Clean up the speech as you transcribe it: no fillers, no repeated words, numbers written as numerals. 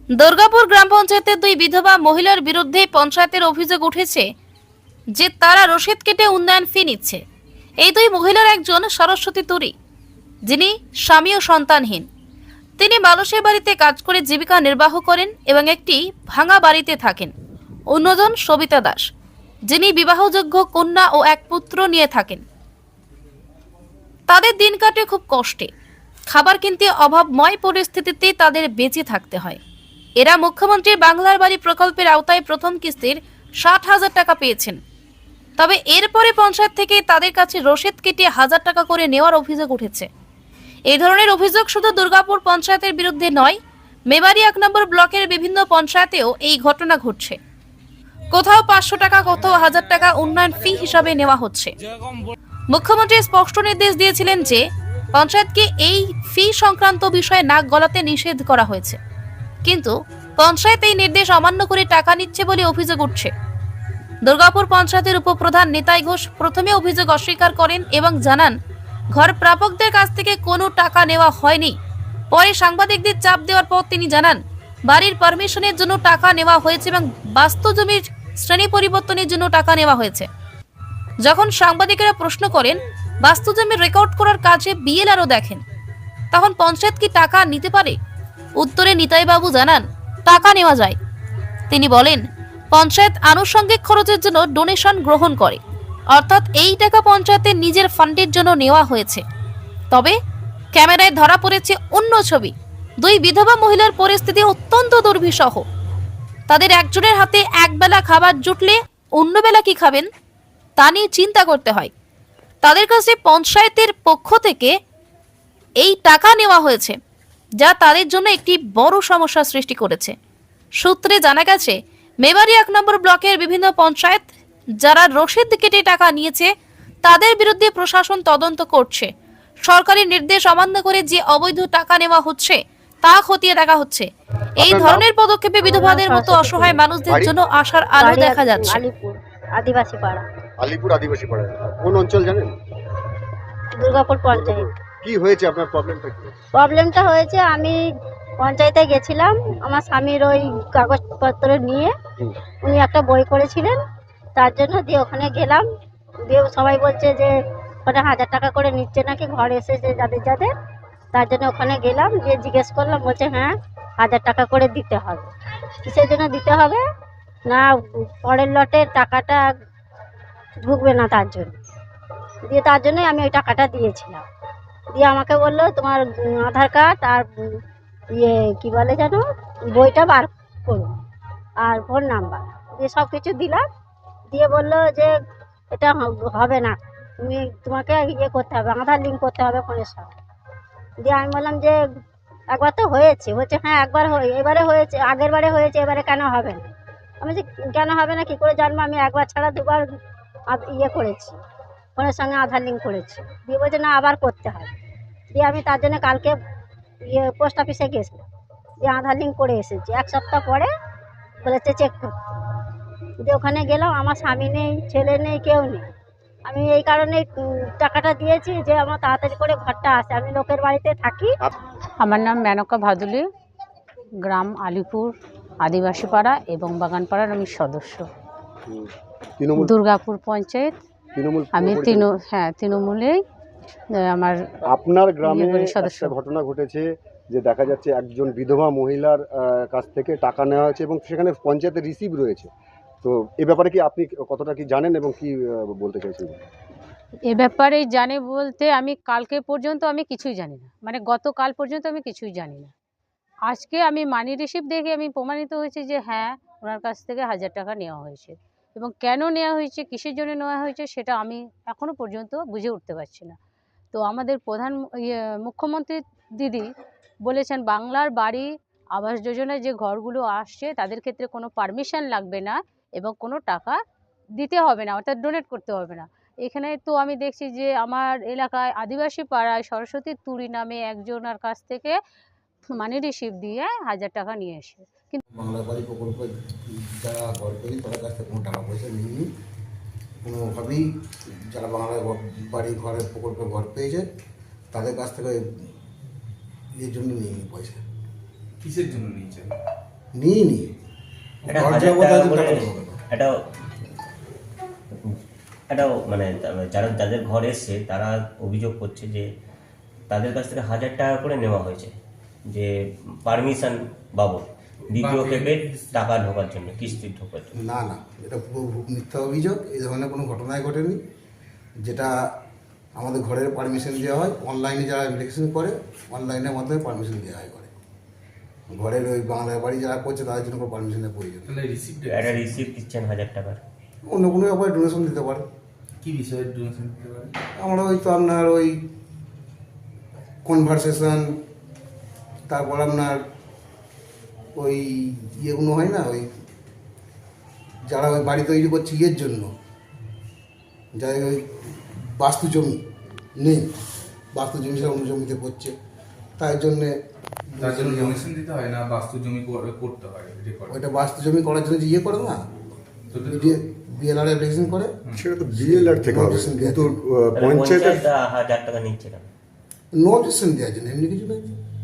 দুর্গাপুর গ্রাম পঞ্চায়েতের দুই বিধবা মহিলার বিরুদ্ধে পঞ্চায়েতের অভিযোগ উঠেছে যে তারা রসিদ কেটে উন্নয়ন ফি নিচ্ছে। এই দুই মহিলার একজন সরস্বতী তুরি, যিনি স্বামী ও সন্তানহীন। তিনি মানুষের বাড়িতে কাজ করে জীবিকা নির্বাহ করেন এবং একটি ভাঙা বাড়িতে থাকেন। অন্যজন সবিতা দাস, যিনি বিবাহযোগ্য কন্যা ও এক পুত্র নিয়ে থাকেন। তাদের দিন কাটে খুব কষ্টে, খাবার কিনতে অভাবময় পরিস্থিতিতে তাদের বেঁচে থাকতে হয়। এরা মুখ্যমন্ত্রীর বাংলার বাড়ি প্রকল্পের আওতায় প্রথম কিস্তির 60,000 টাকা পেয়েছেন। তবে এরপরে পঞ্চায়েত থেকে তাদের কাছে রসিদ কেটে 1,000 টাকা করে নেওয়ার অভিযোগ উঠেছে। এই ধরনের অভিযোগ শুধু দুর্গাপুর পঞ্চায়েতের বিরুদ্ধে নয়, মেমারি 1 নম্বর ব্লকের বিভিন্ন পঞ্চায়েতেও এই ঘটনা ঘটছে। কোথাও 500 টাকা, কোথাও 1,000 টাকা উন্নয়ন ফি হিসাবে নেওয়া হচ্ছে। মুখ্যমন্ত্রী স্পষ্ট নির্দেশ দিয়েছিলেন যে পঞ্চায়েতকে এই ফি সংক্রান্ত বিষয়ে নাক গলাতে নিষেধ করা হয়েছে, কিন্তু পঞ্চায়েত এই নির্দেশ অমান্য করে টাকা নিচ্ছে বলে অভিযোগ উঠছে। দুর্গাপুর পঞ্চায়েতের উপপ্রধান নিতাই ঘোষ প্রথমে অভিযোগ অস্বীকার করেন এবং জানান ঘর প্রাপকদের কাছ থেকে কোনো টাকা নেওয়া হয়নি। পরে সাংবাদিকদের চাপ দেওয়ার পর তিনি জানান বাড়ির পারমিশনের জন্য টাকা নেওয়া হয়েছে এবং বাস্তু জমির শ্রেণী পরিবর্তনের জন্য টাকা নেওয়া হয়েছে। যখন সাংবাদিকেরা প্রশ্ন করেন বাস্তু জমির রেকর্ড করার কাজে বিএলআরও দেখেন, তখন পঞ্চায়েত কি টাকা নিতে পারে? উত্তরে নিতাইবাবু জানান টাকা নেওয়া যায়। তিনি বলেন পঞ্চায়েত আনুষঙ্গিক খরচের জন্য ডোনেশন গ্রহণ করে, অর্থাৎ এই টাকা পঞ্চায়েতের নিজের ফান্ডের জন্য নেওয়া হয়েছে। তবে ক্যামেরায় ধরা পড়েছে অন্য ছবি। দুই বিধবা মহিলার পরিস্থিতি অত্যন্ত দুর্বিষহ। তাদের একজনের হাতে একবেলা খাবার জুটলে অন্য বেলা কি খাবেন তা নিয়ে চিন্তা করতে হয়। তাদের কাছে পঞ্চায়েতের পক্ষ থেকে এই টাকা নেওয়া হয়েছে, যা তাদের জন্য একটি বড় সমস্যা সৃষ্টি করেছে। সূত্রে জানা গেছে মেমারি 1 নম্বর ব্লকের বিভিন্ন পঞ্চায়েত যারা রসিদ কেটে টাকা নিয়েছে তাদের বিরুদ্ধে প্রশাসন তদন্ত করছে। সরকারি নির্দেশ অমান্য করে যে অবৈধ টাকা নেওয়া হচ্ছে তা খতিয়ে দেখা হচ্ছে। এই ধরনের পদক্ষেপে বিধবাদের মতো অসহায় মানুষদের জন্য আশার আলো দেখা যাচ্ছে। আলিপুর আদিবাসী পাড়া। আলিপুর আদিবাসী পাড়া কোন অঞ্চল জানেন? দুর্গাপুর পঞ্চায়েত। কি হয়েছে আপনার প্রবলেমটা কি? প্রবলেমটা হয়েছে, আমি পঞ্চায়েতে গেছিলাম আমার স্বামীর ওই কাগজপত্র নিয়ে। উনি একটা বই করেছিলেন, তার জন্য দিয়ে ওখানে গেলাম। দিয়ে সবাই বলছে যে ওখানে 1,000 টাকা করে নিচ্ছে নাকি ঘরে এসেছে যাদের যাদের, তার জন্য ওখানে গেলাম। দিয়ে জিজ্ঞেস করলাম, বলছে হ্যাঁ 1,000 টাকা করে দিতে হবে। কিসের জন্য দিতে হবে না, পরের লটের টাকাটা ঢুকবে না তার জন্য। দিয়ে তার জন্যই আমি ওই টাকাটা দিয়েছিলাম। দিয়ে আমাকে বললো তোমার আধার কার্ড আর কি বলে যেন বইটা বার করুন আর ফোন নাম্বার দিয়ে সব কিছু দিলাম। দিয়ে বললো যে এটা হবে না, তোমাকে করতে হবে, আধার লিঙ্ক করতে হবে ফোনের সঙ্গে। দিয়ে আমি বললাম যে একবার তো হয়েছে। বলছে হ্যাঁ একবার এবারে হয়েছে, আগের বারে হয়েছে, এবারে কেন হবে না? আমি যে কেন হবে না কী করে জানবো, আমি একবার ছাড়া দুবার করেছি, ফোনের সঙ্গে আধার লিঙ্ক করেছি। দিয়ে বলছে না আবার করতে হবে। দিয়ে আমি তার জন্য কালকে পোস্ট অফিসে গেছিলাম, দিয়ে আধার লিঙ্ক করে এসেছি। 1 সপ্তাহ পরে বলেছে চেক করতে। দিয়ে ওখানে গেলাম, আমার স্বামী নেই, ছেলে নেই, কেউ নেই। আমি এই কারণে টাকাটা দিয়েছি যে আমার তাড়াতাড়ি করে ঘরটা আসে, আমি লোকের বাড়িতে থাকি। আমার নাম মেনকা ভাদুলি, গ্রাম আলিপুর আদিবাসী পাড়া এবং বাগানপাড়ার আমি সদস্য। দুর্গাপুর পঞ্চায়েত আমি তৃণমূলেই আমার আপনার গ্রামে সদস্য। একটা ঘটনা ঘটেছে যে দেখা যাচ্ছে একজন বিধবা মহিলার কাছ থেকে টাকা নেওয়া হয়েছে এবং সেখানে পঞ্চায়েতের রিসিভ রয়েছে। তো এ ব্যাপারে কি আপনি কতটা কি জানেন এবং কি বলতে চাইছেন? এ ব্যাপারে জানি বলতে আমি কালকে পর্যন্ত আমি কিছুই জানি না, মানে গতকাল পর্যন্ত আমি কিছুই জানি না। আজকে আমি মানি রিসিভ দেখে আমি প্রমাণিত হয়েছে যে হ্যাঁ ওনার কাছ থেকে 1,000 টাকা নেওয়া হয়েছে, এবং কেন নেওয়া হয়েছে, কিসের জন্য নেওয়া হয়েছে সেটা আমি এখনও পর্যন্ত বুঝে উঠতে পারছি না। তো আমাদের মুখ্যমন্ত্রী দিদি বলেছেন বাংলার বাড়ি আবাস যোজনায় যে ঘরগুলো আসছে তাদের ক্ষেত্রে কোনো পারমিশন লাগবে না এবং কোনো টাকা দিতে হবে না, অর্থাৎ ডোনেট করতে হবে না। এখানে তো আমি দেখছি যে আমার এলাকায় আদিবাসী পাড়ায় সরস্বতী তুরি নামে একজনের কাছ থেকে মানি রিসিভ দিয়ে 1,000 টাকা নিয়ে এসে, কিন্তু বাংলা বাড়ি প্রকল্পে যারা ঘর তৈরি তাদের কাছ থেকে কোনো টাকা পয়সা নিইনি কোনোভাবেই। যারা বাংলা বাড়ি ঘরের প্রকল্পে ঘর পেয়েছে তাদের কাছ থেকে এর জন্য নিইনি পয়সা। কিসের জন্য নিয়েছেন? নিইনি। এটা ঘর 1000 যাবো টাকা তাদের করে টাকা দেবো কেন? এটাও মানে যারা যাদের ঘর এসছে তারা অভিযোগ করছে যে তাদের কাছ থেকে 1000 টাকা করে নেওয়া হয়েছে, যে পারমিশন বাবদ দ্বিতীয় ক্ষেপে টাকা ঢোকার জন্য, কিস্তি ঢোকার জন্য। না না, এটা পুরো মিথ্যা অভিযোগ। এই ধরনের কোনো ঘটনাই ঘটেনি। যেটা আমাদের ঘরের পারমিশন দেওয়া হয়, অনলাইনে যারা অ্যাপ্লিকেশন করে অনলাইনের মাধ্যমে পারমিশন দেওয়া হয় করে। ঘরের ওই বাংলার বাড়ি যারা করছে তাদের জন্য কোনো পারমিশনের প্রয়োজন নেই। একটা রিসিপ্ট দিচ্ছেন 1000 টাকার। অন্য কোনো ব্যাপারে ডোনেশন দিতে পারে। কি বিষয়ে ডোনেশন দিতে পারে? আমরা ওই তো আপনার ওই কনভারসেশন, তারপর আপনার ওই ইয়েগুলো হয় না, ওই যারা ওই বাড়ি তৈরি করছে ইয়ের জন্য, যাদের ওই বাস্তু জমি নেই, বাস্তু জমি সেটা অন্য জমিতে করছে, তাই জন্যে তার জন্য ডোনেশন দিতে হয় না, বাস্তু জমি করতে হয় রেকর্ড। ওইটা বাস্তু জমি করার জন্য যে ইয়ে করে না, বিএলআর অ্যাপ্লিকেশন করে, সেটা তো বিএলআর থেকে হবে, Notice কিন্তু তাহলে পঞ্চায়েতের পঞ্চায়েত 1000 টাকা নিচ্ছে না। নো অবজেকশন দেওয়ার জন্য, এমনি কিছু নেই।